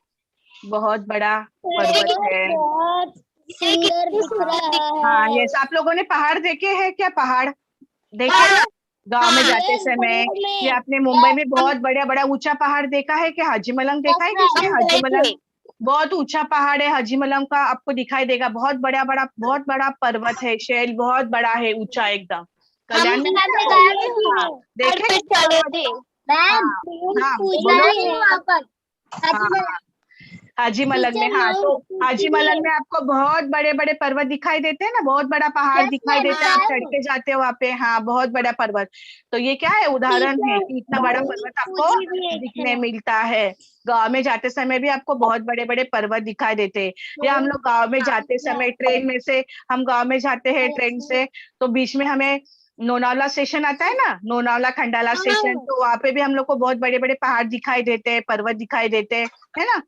बहुत बड़ा पर्वत है। बहुत सुंदर दिख रहा हाँ, है। यस, आप लोगों ने पहाड़ देखे हैं क्या? पहाड़ देखे ना गांव में जाते समय? ये आपने मुंबई में बहुत बड़ा बड़ा ऊंचा पहाड़ देखा है क्या? हाजीमलंग देखा है किसने? हाजीमलंग बहुत ऊंचा पहाड़ है, हाजीमलंग का आपको दिखाई देगा। बहुत बड़ा बड़ा, बहुत बड़ा पर्वत है, शैल बहुत बड़ा है, ऊंचा एकदम। कल्याण में हाँ, देखे चले थे। हाँ हाँ, बोलो। हाँ, हाजीमलंग में। हाँ, तो हाजीमलंग में आपको बहुत बड़े बड़े पर्वत दिखाई देते हैं ना, बहुत बड़ा पहाड़ दिखाई देता है, आप चढ़ के जाते हो वहाँ पे। हाँ, बहुत बड़ा पर्वत। तो ये क्या है? उदाहरण है कि इतना बड़ा पर्वत आपको दिखने मिलता है। गांव में जाते समय भी आपको बहुत बड़े बड़े पर्वत दिखाई देते हैं। या हम लोग गांव में जाते समय ट्रेन में से, हम गांव में जाते हैं ट्रेन से, तो बीच में हमें लोनावला स्टेशन आता है ना, लोनावला खंडाला स्टेशन, तो वहाँ पे भी हम लोग को बहुत बड़े बड़े पहाड़ दिखाई देते हैं, पर्वत दिखाई देते हैं, है ना?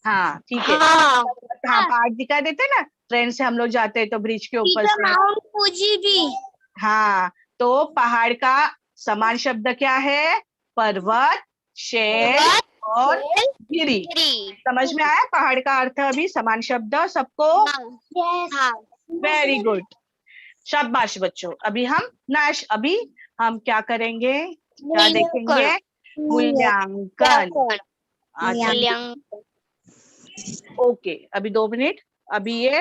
हाँ, ठीक है। हाँ, पहाड़ दिखाई देते हैं ना, ट्रेन से हम लोग जाते हैं तो ब्रिज के ऊपर से। माउंट फूजी भी। हाँ, तो पहाड़ का समान शब्द क्या है? पर्वत, शैल और गिरी। समझ में आया पहाड़ का अर्थ? अभी समान शब्द सबको? वेरी गुड, शाबाश बच्चों। अभी हम क्या करेंगे? क्या देखेंगे? मूल्यांकन। ओके, अभी 2 मिनट। अभी ये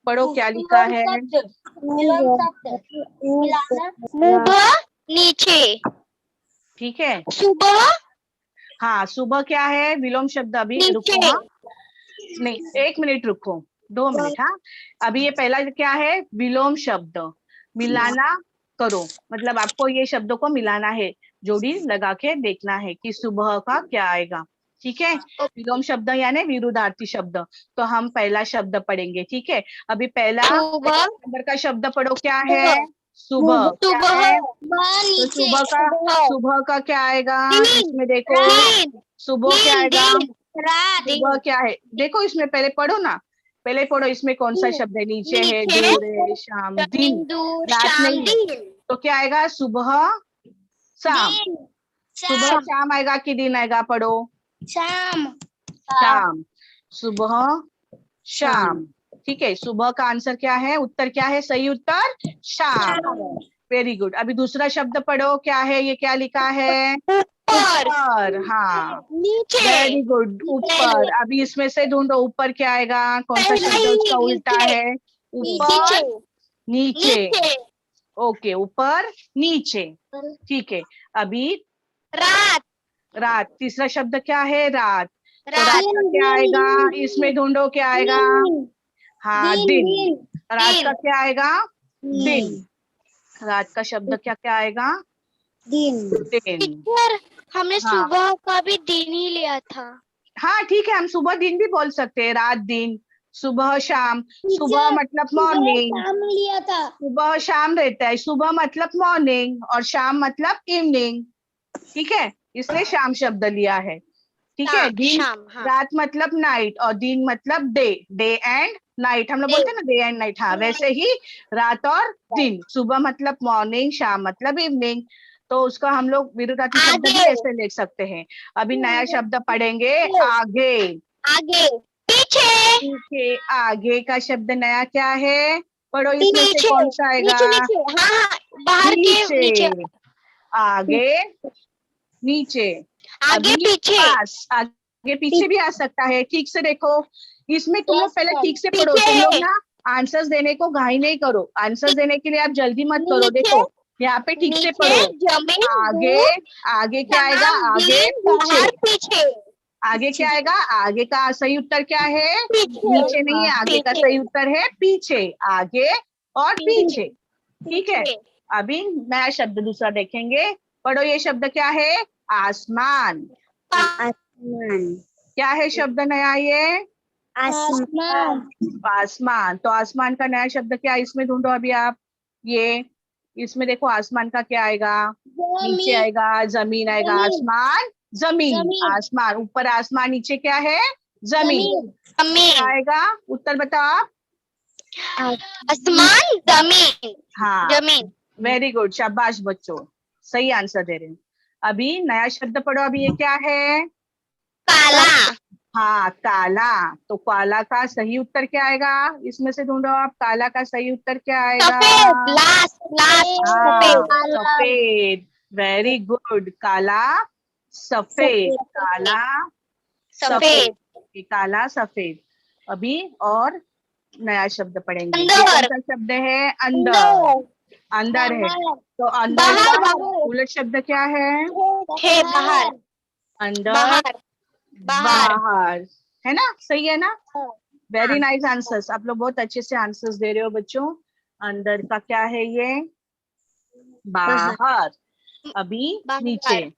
पढ़ो क्या लिखा है। सुबह, नीचे। ठीक है, सुबह, हाँ, सुबह क्या है? विलोम शब्द। अभी रुको, हाँ, नहीं, 1 मिनट रुको, 2 मिनट। हाँ, अभी ये पहला क्या है? विलोम शब्द। मिलाना करो, मतलब आपको ये शब्दों को मिलाना है, जोड़ी लगा के देखना है कि सुबह का क्या आएगा। ठीक है, विलोम शब्द यानी विरुद्धार्थी शब्द। तो हम पहला शब्द पढ़ेंगे, ठीक है? अभी पहला नंबर का शब्द पढ़ो, क्या है? सुबह क्या है? तो नीचे सुबह का क्या आएगा दिन, इसमें? देखो दिन, सुबह क्या आएगा? रात सुबह क्या है? देखो इसमें पहले पढ़ो ना, पहले पढ़ो इसमें कौन सा शब्द है? नीचे है, नीचे, दूर है, शाम, दिन, दूर, रात शाम, नहीं है। दिन, तो क्या आएगा? सुबह शाम। दिन सुबह शाम आएगा कि दिन आएगा? पढ़ो। शाम शाम, सुबह शाम। ठीक है, सुबह का आंसर क्या है? उत्तर क्या है? सही उत्तर शाम। Very good. अभी दूसरा शब्द पढ़ो, क्या है ये? क्या लिखा है? ऊपर, ऊपर। हाँ, नीचे, वेरी गुड, ऊपर। अभी इसमें से ढूंढो ऊपर क्या आएगा, कौन सा शब्द उसका उल्टा है? ऊपर, नीचे। नीचे, ओके, ऊपर नीचे। ठीक है, अभी रात, रात। तीसरा शब्द क्या है? रात। तो रात रात, का क्या आएगा? इसमें ढूंढो क्या आएगा? हाँ, दिन। रात का क्या आएगा? दिन। रात का शब्द क्या क्या आएगा? दिन दिन। टीचर हमने हाँ सुबह का भी दिन ही लिया था। हाँ, ठीक है, हम सुबह दिन भी बोल सकते हैं, रात दिन, सुबह शाम। सुबह मतलब मॉर्निंग, शाम लिया था सुबह शाम रहता है। सुबह मतलब मॉर्निंग और शाम मतलब इवनिंग। ठीक है, इसलिए शाम शब्द लिया है। ठीक है, दिन। शाम, हाँ, रात मतलब नाइट और दिन मतलब डे। डे एंड नाइट हम लोग बोलते हैं ना, डे एंड नाइट। हाँ, वैसे ही रात और दिन। सुबह मतलब मॉर्निंग, शाम मतलब इवनिंग। तो उसका हम लोग विरुद्धार्थी शब्द भी आगे, ऐसे ले सकते हैं। अभी नया शब्द पढ़ेंगे, आगे। आगे, पीछे, पीछे। आगे का शब्द नया क्या है? पढ़ो, इसमें से नीचे, कौन सा आएगा? नीचे, नीचे, हाँ, हाँ, बाहर के नीचे, नीचे। आगे, नीचे। आगे, अभी पीछे, पास। आगे पीछे भी आ सकता है। ठीक से देखो, इसमें तुम लोग पहले ठीक से पढ़ो। पीछे, तुम लोग ना आंसर्स देने को घाई नहीं करो। आंसर्स देने के लिए आप जल्दी मत करो। नीचे, देखो यहाँ पे ठीक से नीचे, पढ़ो। जमीन, आगे, दूर, आगे क्या आएगा? शाम, आगे दिन, पीछे। बाहर, पीछे, आगे क्या आएगा? आगे का सही उत्तर क्या है? पीछे, नीचे नहीं है, आगे का पीछे, सही उत्तर है पीछे। आगे और पीछे। ठीक है, पीछे, अभी नया शब्द दूसरा देखेंगे। पढ़ो, ये शब्द क्या है? आसमान। आसमान क्या है शब्द नया ये? आसमान आसमान। तो आसमान का नया शब्द क्या है? इसमें ढूंढो अभी आप। ये इसमें देखो, आसमान का क्या आएगा? नीचे आएगा, जमीन आएगा। आसमान, जमीन। आसमान ऊपर, आसमान नीचे क्या है? जमीन। क्या जमीन, आएगा? उत्तर बताओ आप। आसमान, जमीन, हाँ, जमीन, वेरी गुड, शाबाश बच्चों, सही आंसर दे रहे हैं। अभी नया शब्द पढ़ो। अभी ये क्या है? काला, हाँ, काला। तो काला का सही उत्तर क्या आएगा? इसमें से ढूंढो आप, काला का सही उत्तर क्या आएगा? सफेद, लास्ट, लास्ट, हाँ, सफेद, सफेद। वेरी गुड, काला सफेद। काला सफेद, सफेद। ये काला सफेद। अभी और नया शब्द पढ़ेंगे। ये कौन अंदर, सा शब्द है? अंदर। अंदर है, तो अंदर बाहर, का बाहर, उलट शब्द क्या है? है बाहर, अंदर, बाहर, बाहर, बाहर। है ना? सही है ना? Very nice answers. आप लोग बहुत अच्छे से आंसर्स दे रहे हो बच्चों। अंदर का क्या है ये? बाहर। अभी नीचे। बाहर,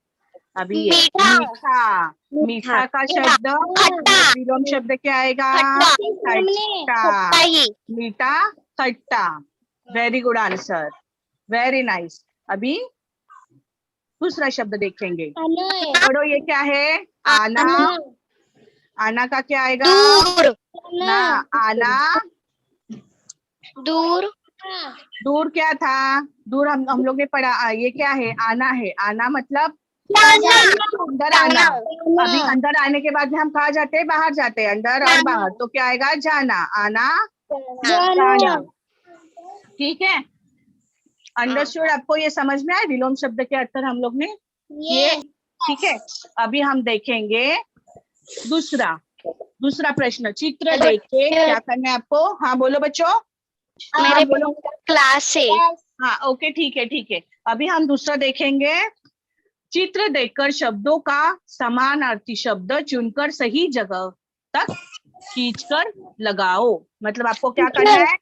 अभी ये मीठा, मीठा। मीठा का शब्द खट्टा, विलोम शब्द क्या आएगा? खट्टा, खट्टा। ही, मीठा, खट्टा। Very good answer, very nice. अभी दूसरा शब्द देखेंगे। पढ़ो, ये क्या है? आना। आना का क्या आएगा? दूर, ना, आना। दूर, दूर क्या था? दूर हम लोग ने पढ़ा। ये क्या है? आना है। आना मतलब जाना, अंदर आना। जाना, अभी अंदर आने के बाद में हम कहाँ जाते हैं? बाहर जाते हैं। अंदर और बाहर, तो क्या आएगा? जाना। आना, जाना। ठीक है, अंडरस्टूड। आपको ये समझ में आया विलोम शब्द के अर्थ हम लोग ने ये? ठीक है, अभी हम देखेंगे दूसरा प्रश्न। चित्र देख के क्या करना है आपको? हाँ बोलो बच्चों। हाँ मेरे बोलो। क्लास से, हाँ, ओके, ठीक है, ठीक है। अभी हम दूसरा देखेंगे। चित्र देखकर शब्दों का समानार्थी शब्द चुनकर सही जगह तक खींचकर लगाओ। मतलब आपको क्या करना है?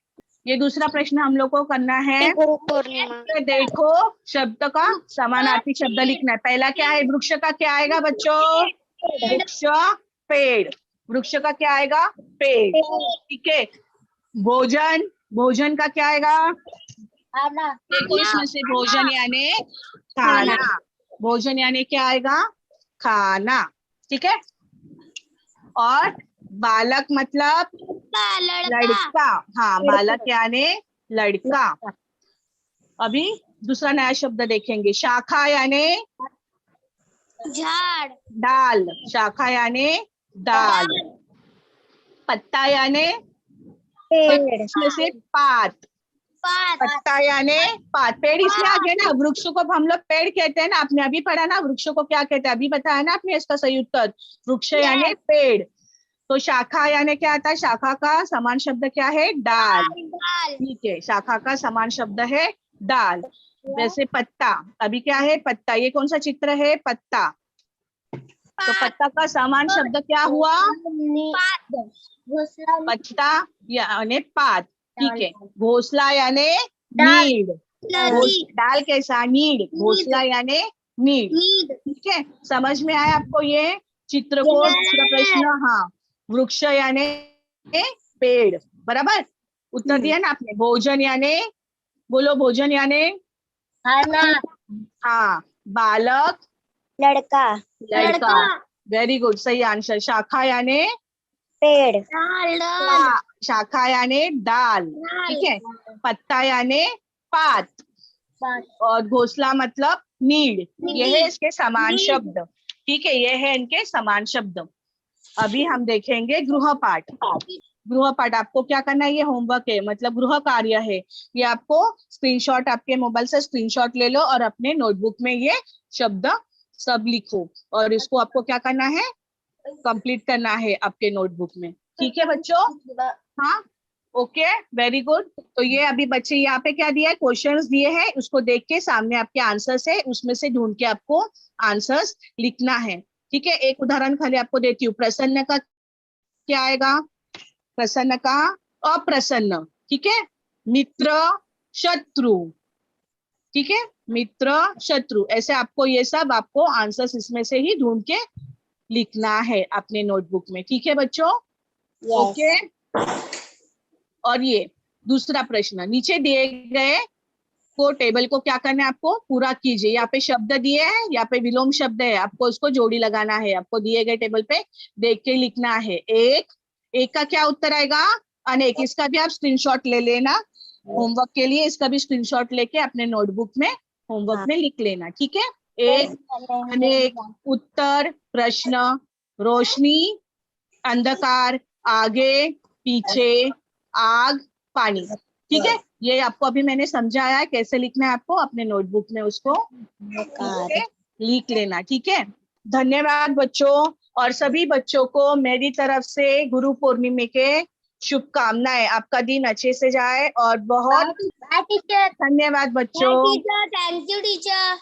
ये दूसरा प्रश्न हम लोग को करना है। गुरु पूर्णिमा, चित्र देखो शब्द का समानार्थी शब्द लिखना है। पहला क्या है? वृक्ष का क्या आएगा बच्चों? वृक्ष, पेड़। वृक्ष का क्या आएगा? पेड़। ठीक है। भोजन, भोजन का क्या आएगा? देखो इसमें से भोजन यानी खाना, भोजन यानी क्या आएगा? खाना, ठीक है। और बालक मतलब लड़का, हाँ बालक यानी लड़का। अभी दूसरा नया शब्द देखेंगे, शाखा यानी झाड़, डाल, शाखा यानी डाल। पत्ता यानी पेड़, इसमें से पात, पात, पत्ता यानी पात। पेड़ इसलिए आ गया ना, वृक्ष को हम लोग पेड़ कहते हैं ना, आपने अभी पढ़ा ना वृक्ष को क्या कहते हैं, अभी बताया ना आपने इसका सही उत्तर, वृक्ष यानी पेड़। तो शाखा यानी क्या आता है? शाखा का समान शब्द क्या है? डाल, ठीक है, शाखा का समान शब्द है डाल। जैसे पत्ता, अभी क्या है? पत्ता, ये कौन सा चित्र है? पत्ता। तो पत्ता का समान शब्द क्या हुआ? पत्ता यानी पात, ठीक है। घोंसला यानी नीड, डाल कैसा? नीड, घोंसला यानी नीड, ठीक है। समझ में आया आपको ये चित्र को? दूसरा प्रश्न, हाँ, वृक्ष यानी पेड़, बराबर उत्तर दिया ना आपने। भोजन यानी, बोलो भोजन यानी हाँ बालक, लड़का, वेरी गुड, सही आंसर। शाखा यानी पेड़, शाखा यानी डाल, ठीक है। पत्ता यानी पात, और घोंसला मतलब नीड। ये है इसके समान शब्द, ठीक है, ये है इनके समान शब्द। अभी हम देखेंगे गृहपाठ। गृहपाठ आपको क्या करना है? ये होमवर्क है, मतलब गृह कार्य है। ये आपको स्क्रीनशॉट, आपके मोबाइल से स्क्रीनशॉट ले लो और अपने नोटबुक में ये शब्द सब लिखो, और इसको आपको क्या करना है? कंप्लीट करना है आपके नोटबुक में, ठीक है बच्चों? हाँ, ओके, वेरी गुड। तो ये अभी बच्चे यहाँ पे क्या दिया है? क्वेश्चंस दिए हैं, उसको देख के सामने आपके आंसर्स है, उसमें से ढूंढ के आपको आंसर्स लिखना है, ठीक है। एक उदाहरण खाली आपको देती हूँ। प्रसन्न का क्या आएगा? प्रसन्न का अप्रसन्न, ठीक है। मित्र, शत्रु, ठीक है, मित्र, शत्रु, ऐसे आपको ये सब आपको आंसर्स इसमें से ही ढूंढ के लिखना है अपने नोटबुक में, ठीक है बच्चों? ओके। और ये दूसरा प्रश्न, नीचे दिए गए को टेबल को क्या करना है आपको? पूरा कीजिए। यहाँ पे शब्द दिए हैं, यहाँ पे विलोम शब्द है, आपको इसको जोड़ी लगाना है। आपको दिए गए टेबल पे देख के लिखना है। एक का क्या उत्तर आएगा? अनेक। इसका भी आप स्क्रीनशॉट ले लेना होमवर्क के लिए, इसका भी स्क्रीनशॉट लेके अपने नोटबुक में होमवर्क में लिख लेना, ठीक है। एक, अनेक, उत्तर, प्रश्न, रोशनी, अंधकार, आगे, पीछे, आग, पानी, ठीक है। ये आपको अभी मैंने समझाया है कैसे लिखना है, आपको अपने नोटबुक में उसको लिख लेना, ठीक है। धन्यवाद बच्चों, और सभी बच्चों को मेरी तरफ से गुरु पूर्णिमा के शुभकामनाएं। आपका दिन अच्छे से जाए, और बहुत धन्यवाद बच्चों। Thank you teacher.